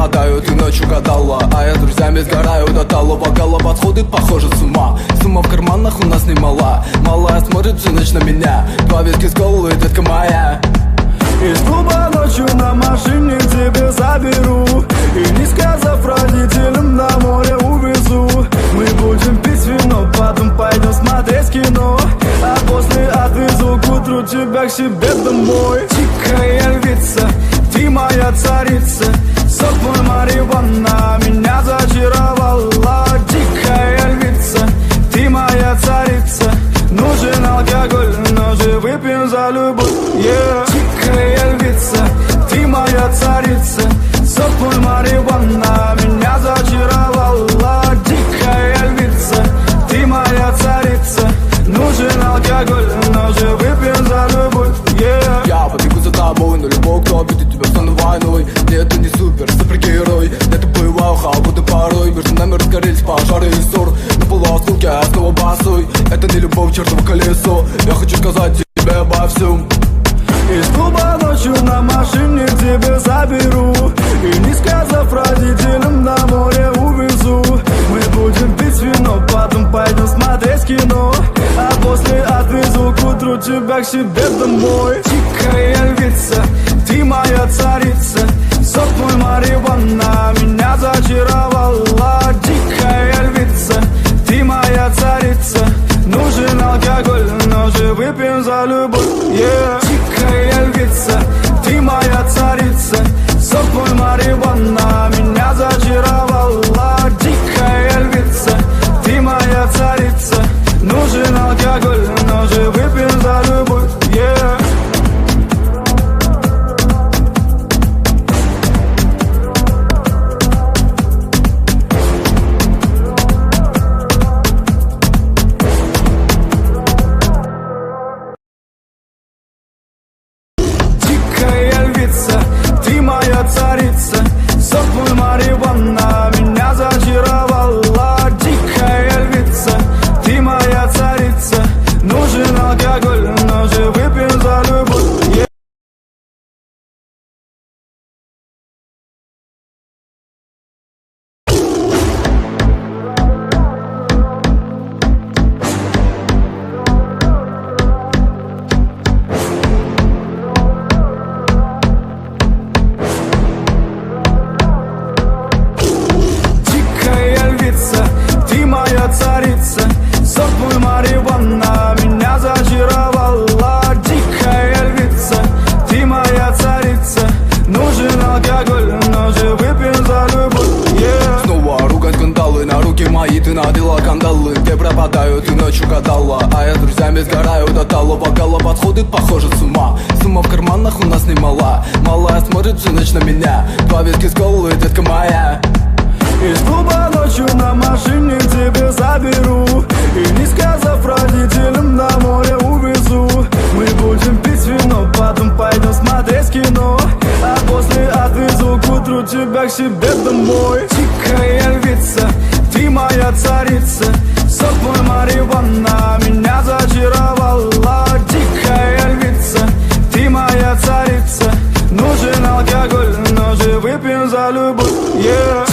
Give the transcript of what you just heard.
пропадаю, ты ночью гадала, а я с друзьями сгораю до талого. Голова сходит, похоже, с ума. Сумма в карманах у нас немала. Малая смотрит всю ночь на меня. Два виски с колы, детка моя. Из клуба ночью на машине тебе заберу, и не сказав родителям, на море увезу. Мы будем пить вино, потом пойдем смотреть кино, а после отвезу к утру тебя к себе домой. Дикая львица, ты моя царица, сок мой марихуана меня зачаровала. Дикая львица, ты моя царица, нужен алкоголь, но же выпьем за любовь, yeah. Дикая львица, ты моя царица, сок мой марихуана меня зачаровала. Дикая львица, ты моя царица, нужен алкоголь, но же выпьем за любовь, yeah. Я побегу за тобой, но любой, кто обидит тебя, стану войной. Нет, ты не супер, супергерой. Где-то бывал холодный порой. Между нами разгорелись пожары и ссор. На полуосколке, а снова босой. Это не любовь, чертово колесо. Я хочу сказать тебе обо всем. Из клуба ночью на машине тебя заберу, и не сказав родителям, на море увезу. Мы будем пить вино, потом пойдем смотреть кино, а после отвезу к утру тебя к себе домой. Дикая львица, ты моя царица, сок мой марихуана меня зачаровала. Дикая львица, ты моя царица, нужен алкоголь, но же выпьем за любовь, yeah. Дикая львица, ты моя царица, сок мой марихуана меня зачаровала. Дикая львица, ты моя царица, нужен алкоголь, но же выпьем за любовь, yeah. Ты моя царица, сок мой марихуана меня зачаровала. Дикая львица, ты моя царица, нужен алкоголь, но же выпьем за любовь, yeah. Ты моя царица, сок мой марихуана меня зачаровала. Дикая львица, ты моя царица, нужен алкоголь, но же выпьем за любовь, yeah. Снова ругань, скандалы, на руки мои ты надела кандалы. Где пропадаю, ты ночью гадала, а я с друзьями сгораю до талого. Голова сходит, похоже, с ума. Сумма в карманах у нас немала. Малая смотрит всю ночь на меня. Два виски с колы, детка моя. Из клуба ночью на машине тебя заберу, и не сказав родителям, на море увезу. Мы будем пить вино, потом пойдем смотреть кино, а после отвезу к утру тебя к себе домой. Дикая львица, ты моя царица, сок мой марихуана меня зачаровала. Дикая львица, ты моя царица, нужен алкоголь, но же выпьем за любовь, yeah.